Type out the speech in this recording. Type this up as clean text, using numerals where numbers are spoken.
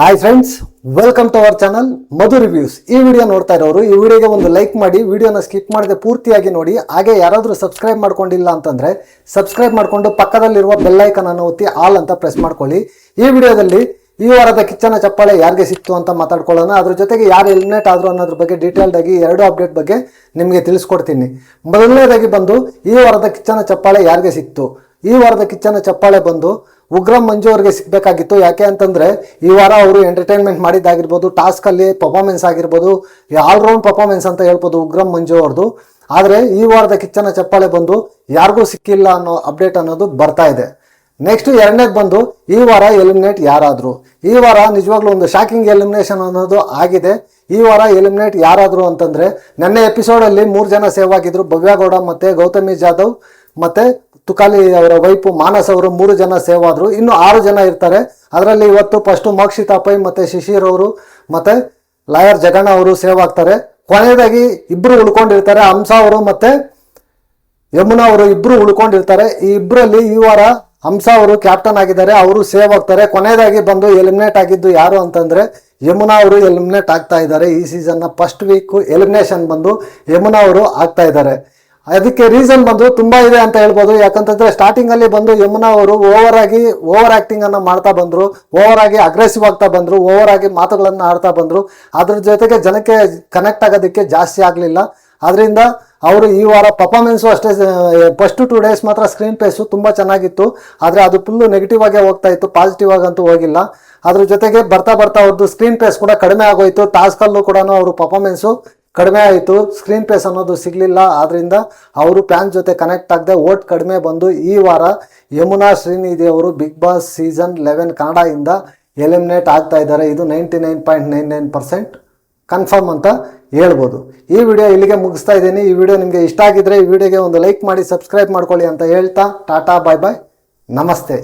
Hi friends, welcome to our channel Madhu reviews. ಈ video ನೋಡ್ತಾ ಇರೋರು ಈ ವಿಡಿಯೋಗೆ ಒಂದು ಲೈಕ್ ಮಾಡಿ, ವಿಡಿಯೋನ ಸ್ಕಿಪ್ ಮಾಡದೆ ಪೂರ್ತಿಯಾಗಿ ನೋಡಿ. ಹಾಗೆ ಯಾರಾದರೂ ಸಬ್ಸ್ಕ್ರೈಬ್ ಮಾಡ್ಕೊಂಡಿಲ್ಲ ಅಂತಂದ್ರೆ ಸಬ್ಸ್ಕ್ರೈಬ್ ಮಾಡಿಕೊಂಡು ಪಕ್ಕದಲ್ಲಿರುವ ಬೆಲ್ ಐಕಾನ್ ಅನ್ನು ಒತ್ತಿ ಆಲ್ ಅಂತ ಪ್ರೆಸ್ ಮಾಡ್ಕೊಳ್ಳಿ. ಈ ವಿಡಿಯೋದಲ್ಲಿ ಈ ವಾರದ ಕಿಚ್ಚನ ಚಪ್ಪಾಳೆ ಯಾರಿಗೆ ಸಿಕ್ತು ಅಂತ ಮಾತಾಡ್ಕೊಳ್ಳೋಣ. ಅದ್ರ ಜೊತೆಗೆ ಯಾರು ಎಲಿಮಿನೇಟ್ ಆದ್ರು ಅನ್ನೋದ್ರ ಬಗ್ಗೆ ಡೀಟೇಲ್ಡ್ ಆಗಿ ಎರಡು ಅಪ್ಡೇಟ್ ಬಗ್ಗೆ ನಿಮಗೆ ತಿಳಿಸ್ಕೊಡ್ತೀನಿ. ಮೊದಲನೇದಾಗಿ ಬಂದು ಈ ವಾರದ ಕಿಚ್ಚನ ಚಪ್ಪಾಳೆ ಯಾರಿಗೆ ಸಿಕ್ತು. ಈ ವಾರದ ಕಿಚ್ಚನ ಚಪ್ಪಾಳೆ ಬಂದು ಉಗ್ರಂ ಮಂಜು ಅವರಿಗೆ ಸಿಗಬೇಕಾಗಿತ್ತು. ಯಾಕೆ ಅಂತಂದರೆ ಈ ವಾರ ಅವರು ಎಂಟರ್ಟೈನ್ಮೆಂಟ್ ಮಾಡಿದ್ದಾಗಿರ್ಬೋದು, ಟಾಸ್ಕಲ್ಲಿ ಪರ್ಫಾರ್ಮೆನ್ಸ್ ಆಗಿರ್ಬೋದು, ಆಲ್ರೌಂಡ್ ಪರ್ಫಾರ್ಮೆನ್ಸ್ ಅಂತ ಹೇಳ್ಬೋದು ಉಗ್ರಂ ಮಂಜು ಅವ್ರದ್ದು. ಆದರೆ ಈ ವಾರದ ಕಿಚ್ಚನ ಚಪ್ಪಾಳೆ ಬಂದು ಯಾರಿಗೂ ಸಿಕ್ಕಿಲ್ಲ ಅನ್ನೋ ಅಪ್ಡೇಟ್ ಅನ್ನೋದು ಬರ್ತಾ ಇದೆ. ನೆಕ್ಸ್ಟ್ ಎರಡನೇದು ಬಂದು ಈ ವಾರ ಎಲಿಮಿನೇಟ್ ಯಾರಾದರೂ. ಈ ವಾರ ನಿಜವಾಗ್ಲೂ ಒಂದು ಶಾಕಿಂಗ್ ಎಲಿಮಿನೇಷನ್ ಅನ್ನೋದು ಆಗಿದೆ. ಈ ವಾರ ಎಲಿಮಿನೇಟ್ ಯಾರಾದರೂ ಅಂತಂದರೆ ನೆನ್ನೆ ಎಪಿಸೋಡಲ್ಲಿ 3 ಜನ ಸೇವ್ ಆಗಿದ್ರು. ಭವ್ಯಗೌಡ ಮತ್ತು ಗೌತಮಿ ಜಾಧವ್ ಮತ್ತು ತುಕಾಲಿ ಅವರ ವೈಫು ಮಾನಸ್ ಅವರು 3 ಜನ ಸೇವ್ ಆದರು. ಇನ್ನು 6 ಜನ ಇರ್ತಾರೆ. ಅದರಲ್ಲಿ ಇವತ್ತು ಫಸ್ಟು ಮೋಕ್ಷಿತಾ ಪೈ ಮತ್ತು ಶಿಶಿರ್ ಅವರು ಮತ್ತು ಲಾಯರ್ ಜಗಣ್ಣ ಅವರು ಸೇವ್ ಆಗ್ತಾರೆ. ಕೊನೆಯದಾಗಿ ಇಬ್ಬರು ಉಳ್ಕೊಂಡಿರ್ತಾರೆ, ಹಂಸ ಅವರು ಮತ್ತು ಯಮುನಾ ಅವರು ಇಬ್ಬರು ಉಳ್ಕೊಂಡಿರ್ತಾರೆ. ಈ ಇಬ್ಬರಲ್ಲಿ ಈ ವಾರ ಹಂಸ ಅವರು ಕ್ಯಾಪ್ಟನ್ ಆಗಿದ್ದಾರೆ, ಅವರು ಸೇವ್ ಆಗ್ತಾರೆ. ಕೊನೆಯದಾಗಿ ಬಂದು ಎಲಿಮಿನೇಟ್ ಆಗಿದ್ದು ಯಾರು ಅಂತಂದರೆ ಯಮುನಾ ಅವರು ಎಲಿಮಿನೇಟ್ ಆಗ್ತಾ ಇದ್ದಾರೆ. ಈ ಸೀಸನ್ನ ಫಸ್ಟ್ ವೀಕು ಎಲಿಮಿನೇಷನ್ ಬಂದು ಯಮುನಾ ಅವರು ಆಗ್ತಾ ಇದ್ದಾರೆ. ಅದಕ್ಕೆ ರೀಸನ್ ಬಂದು ತುಂಬ ಇದೆ ಅಂತ ಹೇಳ್ಬೋದು. ಯಾಕಂತಂದರೆ ಸ್ಟಾರ್ಟಿಂಗಲ್ಲಿ ಬಂದು ಯಮುನಾ ಅವರು ಓವರ್ ಆ್ಯಕ್ಟಿಂಗನ್ನು ಮಾಡ್ತಾ ಬಂದರು, ಓವರ್ ಆಗಿ ಅಗ್ರೆಸಿವ್ ಆಗ್ತಾ ಬಂದರು, ಓವರ್ ಆಗಿ ಮಾತುಗಳನ್ನು ಆಡ್ತಾ ಬಂದರು. ಅದ್ರ ಜೊತೆಗೆ ಜನಕ್ಕೆ ಕನೆಕ್ಟ್ ಆಗೋದಕ್ಕೆ ಜಾಸ್ತಿ ಆಗಲಿಲ್ಲ. ಅದರಿಂದ ಅವರು ಈ ವಾರ ಪರ್ಫಾರ್ಮೆನ್ಸು ಅಷ್ಟೇ. ಫಸ್ಟ್ 2 ಡೇಸ್ ಮಾತ್ರ ಸ್ಕ್ರೀನ್ ಪ್ಲೇಸು ತುಂಬ ಚೆನ್ನಾಗಿತ್ತು. ಆದರೆ ಅದು ಫುಲ್ಲು ನೆಗೆಟಿವ್ ಆಗೇ ಹೋಗ್ತಾ ಇತ್ತು, ಪಾಸಿಟಿವ್ ಆಗಂತೂ ಹೋಗಿಲ್ಲ. ಅದ್ರ ಜೊತೆಗೆ ಬರ್ತಾ ಅವ್ರದ್ದು ಸ್ಕ್ರೀನ್ ಪ್ಲೇಸ್ ಕೂಡ ಕಡಿಮೆ ಆಗೋಯಿತು. ಟಾಸ್ಕಲ್ಲೂ ಕೂಡ ಅವರು ಪರ್ಫಾರ್ಮೆನ್ಸು ಕಡಿಮೆ ಆಯಿತು, ಸ್ಕ್ರೀನ್ ಪ್ಲೇಸ್ ಅನ್ನೋದು ಸಿಗಲಿಲ್ಲ. ಆದ್ದರಿಂದ ಅವರು ಫ್ಯಾನ್ಸ್ ಜೊತೆ ಕನೆಕ್ಟ್ ಆಗದೆ ಓಟ್ ಕಡಿಮೆ ಬಂದು ಈ ವಾರ ಯಮುನಾ ಶ್ರೀನಿಧಿ ಅವರು ಬಿಗ್ ಬಾಸ್ ಸೀಸನ್ 11 ಕನ್ನಡದಿಂದ ಎಲಿಮಿನೇಟ್ ಆಗ್ತಾ ಇದ್ದಾರೆ. ಇದು 99.99% ಕನ್ಫರ್ಮ್ ಅಂತ ಹೇಳ್ಬೋದು. ಈ ವಿಡಿಯೋ ಇಲ್ಲಿಗೆ ಮುಗಿಸ್ತಾ ಇದ್ದೀನಿ. ಈ ವಿಡಿಯೋ ನಿಮಗೆ ಇಷ್ಟ ಆಗಿದ್ರೆ ಈ ವಿಡಿಯೋಗೆ ಒಂದು ಲೈಕ್ ಮಾಡಿ, ಸಬ್ಸ್ಕ್ರೈಬ್ ಮಾಡ್ಕೊಳ್ಳಿ ಅಂತ ಹೇಳ್ತಾ ಟಾಟಾ, ಬಾಯ್ ಬಾಯ್, ನಮಸ್ತೆ.